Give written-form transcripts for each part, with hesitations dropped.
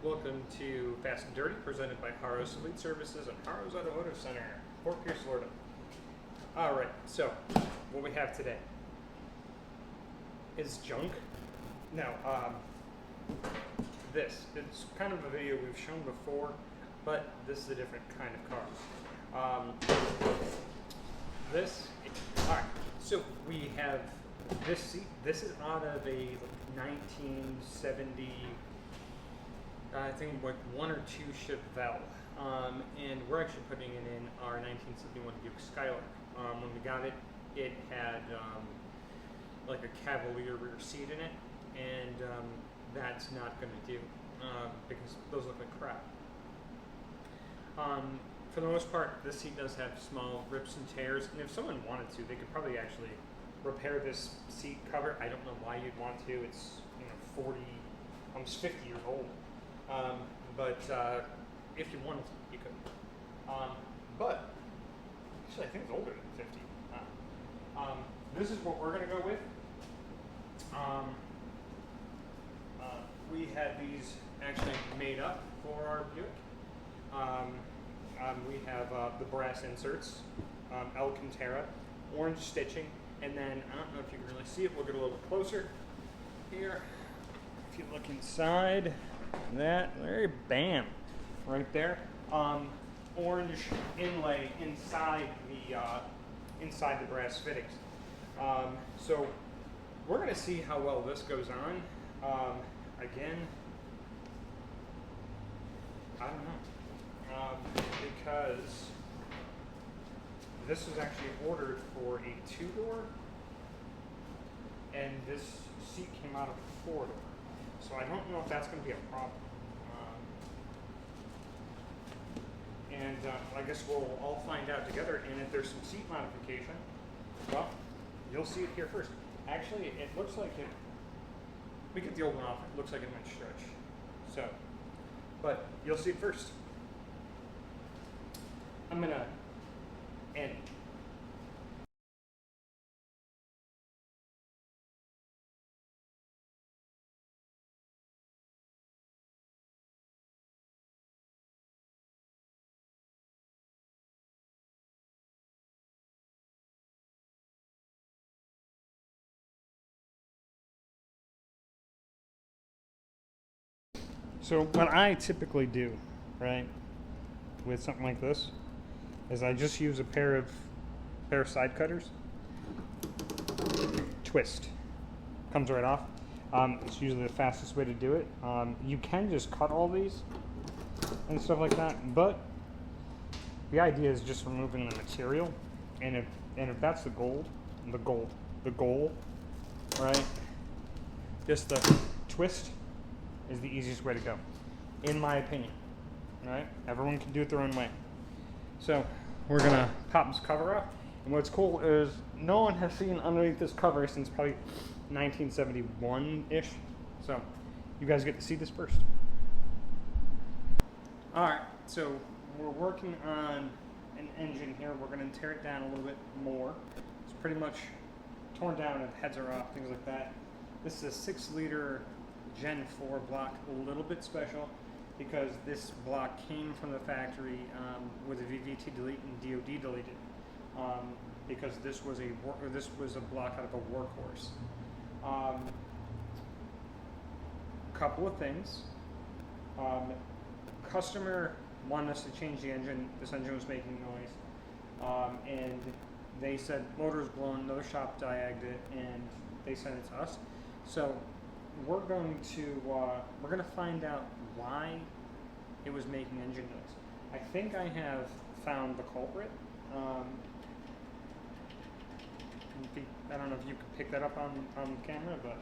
Welcome to Fast and Dirty, presented by Haros Elite Services and Haros Automotive Center, Fort Pierce, Florida. Alright, so what we have today is junk. Now, it's kind of a video we've shown before, but this is a different kind of car. Alright, so we have this seat. This is out of a 1970, I think like 1 or 2 Chevelle, and we're actually putting it in our 1971 Buick Skylark. When we got it, it had like a Cavalier rear seat in it, and that's not going to do because those look like crap. For the most part, this seat does have small rips and tears, and if someone wanted to, they could probably actually repair this seat cover. I don't know why you'd want to. It's 40, almost 50 years old. But if you wanted to, you could. But actually, I think it's older than 50. This is what we're going to go with. We had these actually made up for our Buick. We have the brass inserts, Alcantara, orange stitching, and then I don't know if you can really see it. We'll get a little bit closer here. If you look inside, there, bam, right there. Orange inlay inside the brass fittings. So we're going to see how well this goes on. Again, I don't know, because this was actually ordered for a 2-door, and this seat came out of a 4-door. So I don't know if that's going to be a problem. I guess we'll all find out together, and if there's some seat modification, well, you'll see it here first. Actually, it looks like it, we get the old one off, it looks like it might stretch. So, but you'll see it first. I'm going to end. So what I typically do, right, with something like this, is I just use a pair of side cutters. Twist. Comes right off. It's usually the fastest way to do it. You can just cut all these and stuff like that, but the idea is just removing the material. And if that's the goal, right? Just the twist is the easiest way to go, in my opinion. Right? Everyone can do it their own way. So we're gonna pop this cover off, and what's cool is no one has seen underneath this cover since probably 1971-ish. So you guys get to see this first. All right, so we're working on an engine here. We're gonna tear it down a little bit more. It's pretty much torn down, and heads are off, things like that. This is a 6-liter Gen 4 block, a little bit special because this block came from the factory with a VVT delete and DOD deleted, because this was a block out of a workhorse. Couple of things. Customer wanted us to change the engine. This engine was making noise, and they said motor was blown. Another shop diagged it, and they sent it to us. So we're going to find out why it was making engine noise. I think I have found the culprit. I don't know if you could pick that up on camera, but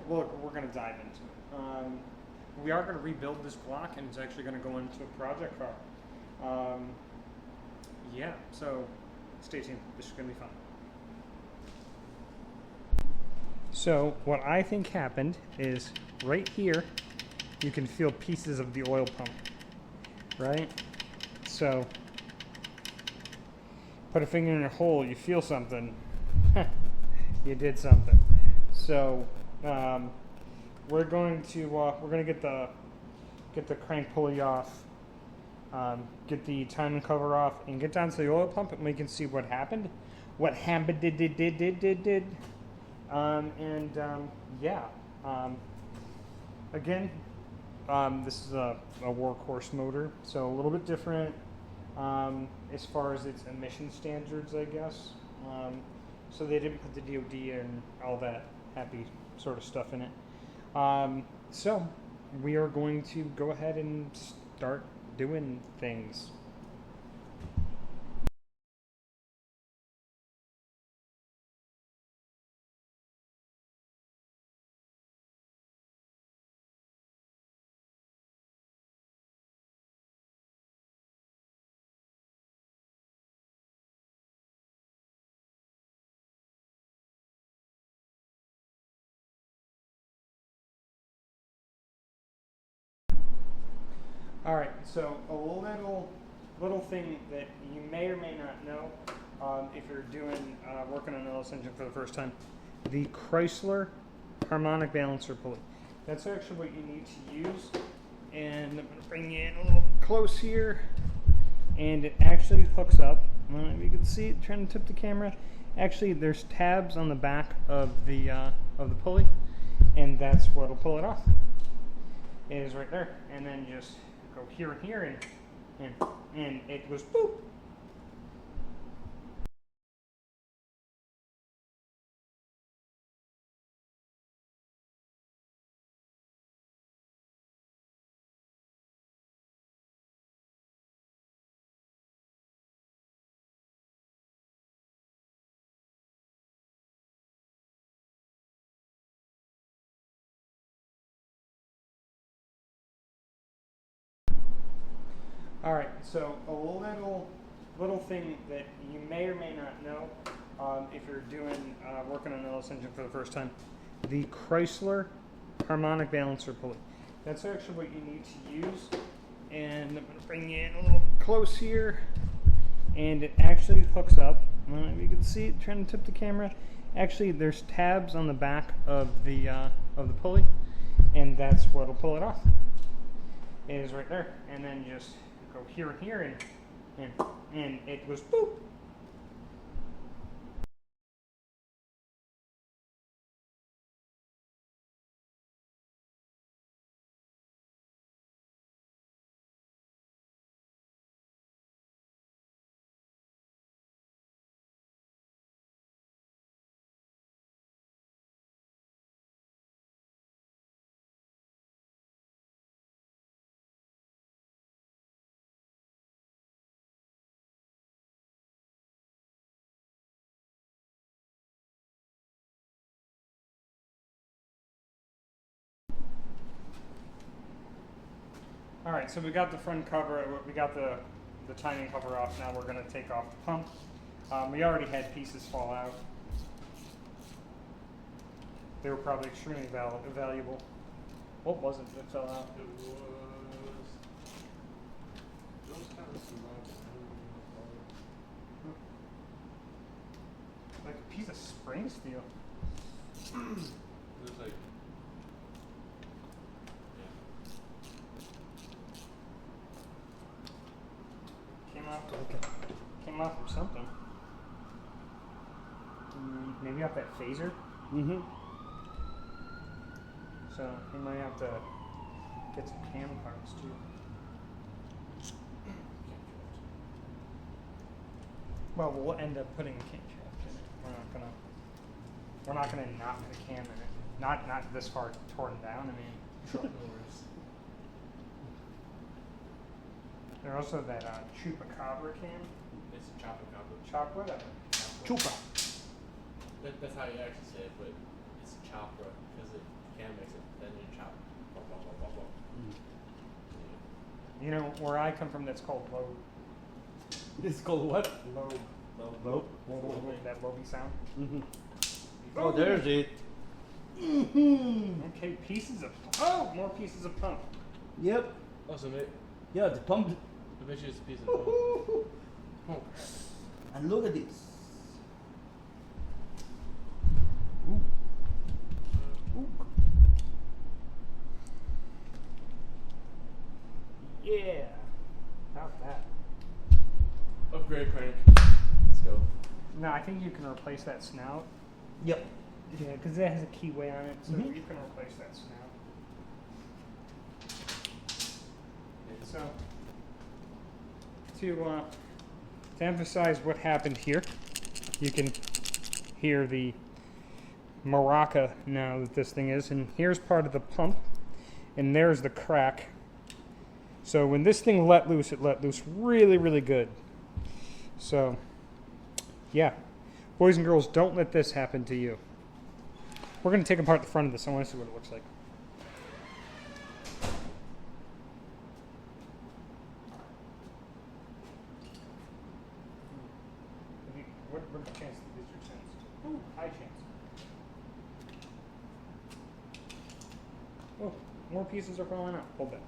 we're going to dive into it. We are going to rebuild this block, and it's actually going to go into a project car. Yeah, so stay tuned. This is going to be fun. So what I think happened is right here, you can feel pieces of the oil pump, right? So put a finger in a hole, you feel something, you did something. So we're going to get the get the crank pulley off, get the timing cover off, and get down to the oil pump, and we can see what happened. What happened did. Yeah. Again, this is a workhorse motor, so a little bit different as far as its emission standards, I guess. So they didn't put the DOD and all that happy sort of stuff in it. So we are going to go ahead and start doing things. All right, so a little thing that you may or may not know if you're working on an LS engine for the first time, the Chrysler harmonic balancer pulley. That's actually what you need to use, and I'm going to bring you in a little close here, and it actually hooks up. If you can see it, trying to tip the camera. Actually, there's tabs on the back of the pulley, and that's what'll pull it off. It is right there, and then you just go here and here, and it goes boop. All right, so a little thing that you may or may not know if you're working on an LS engine for the first time, the Chrysler harmonic balancer pulley. That's actually what you need to use, and I'm going to bring you in a little close here, and it actually hooks up. If you can see it, trying to tip the camera. Actually, there's tabs on the back of the pulley, and that's what'll pull it off. It is right there, and then you just go here and here, and it goes boop. All right, so we got the front cover, we got the timing cover off. Now we're going to take off the pump. We already had pieces fall out. They were probably extremely valuable. What was it that fell out? It was kind of cement. Like a piece of spring steel. It was like, Came off from something. Maybe off that phaser. Mm-hmm. So we might have to get some cam parts too. Well, we'll end up putting a camshaft in it. We're not gonna not put a cam in it. Not this far torn down. I mean, truck motors. there's also that chupacabra cam. It's a chopper. Chop whatever. Chupa. That's how you actually say it, but it's chopper because it can mix it. Then you chop. Blah, blah, blah, blah, blah. You know, where I come from, that's called lobe. It's called what? Lobe. Lobe. That lobey sound. Mm-hmm. Oh, there's it. Okay, more pieces of pump. Yep. Oh, so maybe, Yeah, the pump. I bet you it's a piece of bone. Oh, crap. And look at this. Ooh. Yeah. About that. Upgrade crank. Let's go. No, I think you can replace that snout. Yep. Yeah, because it has a keyway on it, so Mhm. you can replace that snout. So, to emphasize what happened here, you can hear the maraca now that this thing is, and here's part of the pump, and there's the crack. So when this thing let loose, it let loose really, really good. So, yeah, boys and girls, don't let this happen to you. We're going to take apart the front of this. I want to see what it looks like. What are the chances that this are sense? Ooh, high chance. Oh, more pieces are falling out. Hold that.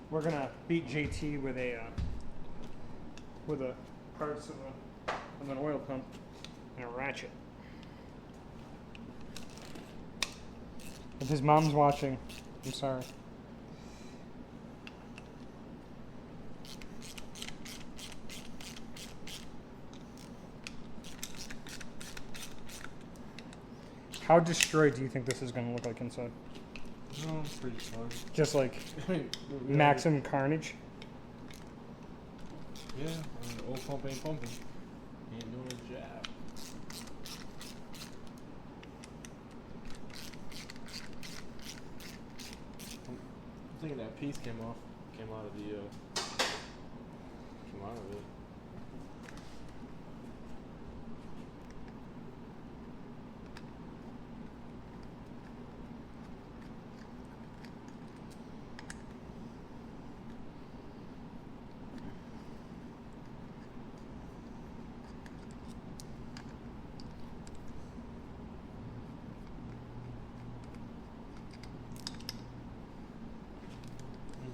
We're gonna beat JT with a parts of an oil pump and a ratchet. If his mom's watching, I'm sorry. How destroyed do you think this is going to look like inside? No, pretty fun. Just like maximum carnage? Yeah, I mean, the old pump ain't pumping. He ain't doing his job. I'm thinking that piece came out of the, came out of it.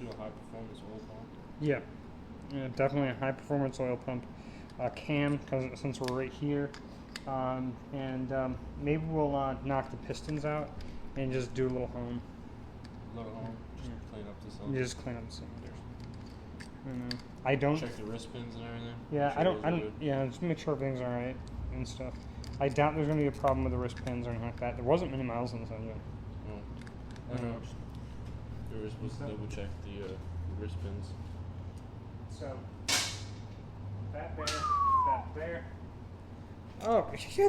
Do a high performance oil pump. Yeah. Yeah, definitely a high performance oil pump. Cam, since we're right here. Maybe we'll knock the pistons out and just do a little home. Little home. Just clean up the You cylinder. just clean up the cylinders. I know. I don't. Check the wrist pins and everything. Yeah, Make sure I those are don't. good. Yeah, just make sure everything's all right and stuff. I doubt there's gonna be a problem with the wrist pins or anything like that. There wasn't many miles on this engine. No. I know. We were supposed to double check the wrist pins. So that there. Oh,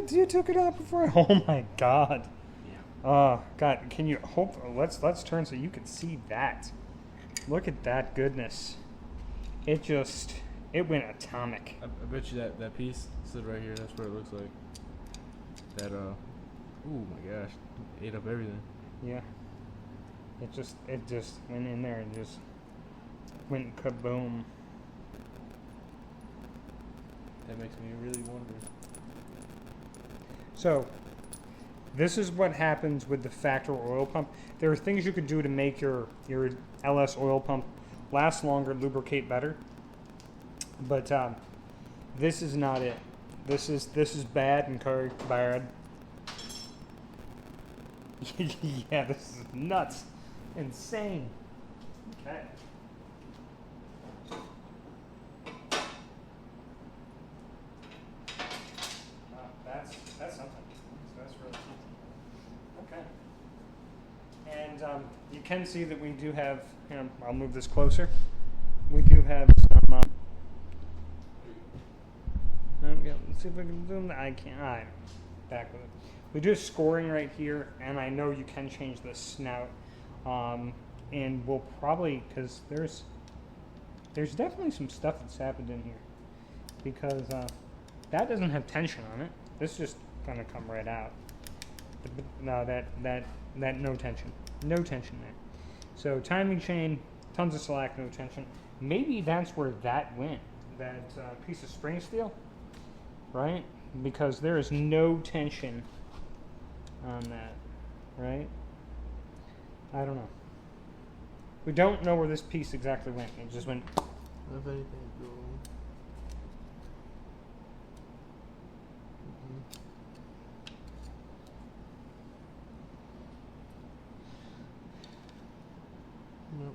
you took it out before. Oh my God. Yeah. Oh God, can you hope? Let's turn so you can see that. Look at that goodness. It went atomic. I bet you that piece stood right here. That's what it looks like. That oh my gosh, ate up everything. Yeah. It just went in there and just went kaboom. That makes me really wonder. So, this is what happens with the factory oil pump. There are things you could do to make your LS oil pump last longer, lubricate better. But this is not it. This is bad and bad. Yeah, this is nuts, insane. Okay. That's something. That's really something. Okay. And you can see that we do have. I'll move this closer. We do have some. Let's see if I can zoom that. I can't. Back with it. We do have scoring right here, and I know you can change the snout. And we'll probably, because there's definitely some stuff that's happened in here, because that doesn't have tension on it. This is just gonna come right out. No, that no tension there. So timing chain, tons of slack, no tension. Maybe that's where that went. That piece of spring steel, right? Because there is no tension on that, right? I don't know. We don't know where this piece exactly went. It just went. If anything, go.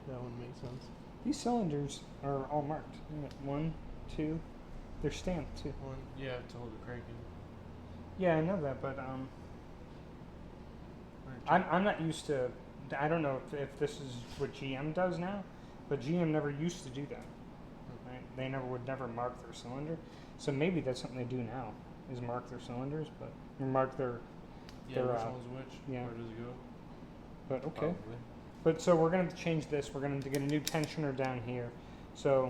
That would make sense. These cylinders are all marked. Look at 1, 2. They're stamped too. One, yeah, to hold the crank in. Yeah, I know that, but I'm not used to. I don't know if this is what GM does now, but GM never used to do that. Right? They would never mark their cylinder, so maybe that's something they do now is mark their cylinders, but or mark their. Yeah, Their, which one's which? yeah. Where does it go? But okay. Probably. But so we're gonna change this. We're gonna get a new tensioner down here. So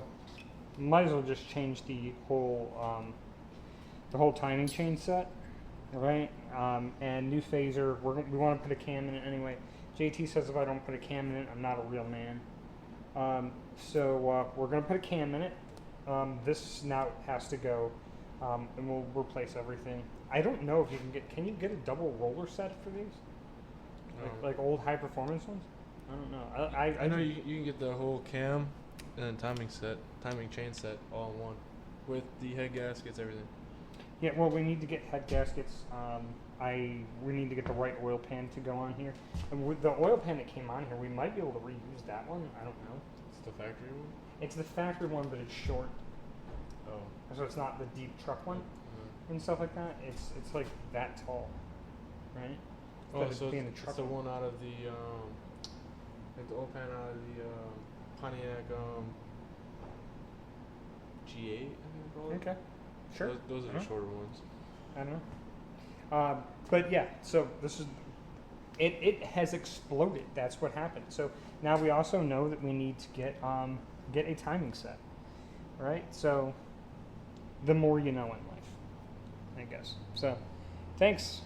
might as well just change the whole timing chain set, right? And new phaser. We want to put a cam in it anyway. JT says if I don't put a cam in it, I'm not a real man. So we're gonna put a cam in it. This snout has to go, and we'll replace everything. I don't know if you can get. Can you get a double roller set for these? Like old high performance ones? I don't know. I know you can get the whole cam and then timing chain set all in one, with the head gaskets, everything. Yeah, well, we need to get head gaskets. We need to get the right oil pan to go on here. And with the oil pan that came on here, we might be able to reuse that one. I don't know. It's the factory one. It's the factory one, but it's short, Oh. so it's not the deep truck one and stuff like that. It's like that tall, right? Oh, Instead of so being it's a truck the one out of the like the old pan out of the Pontiac G8, I think they call it. Okay, sure. Those are the shorter ones. I don't know. But yeah, so this is it has exploded. That's what happened. So now we also know that we need to get a timing set, right? So the more you know in life, I guess. So thanks.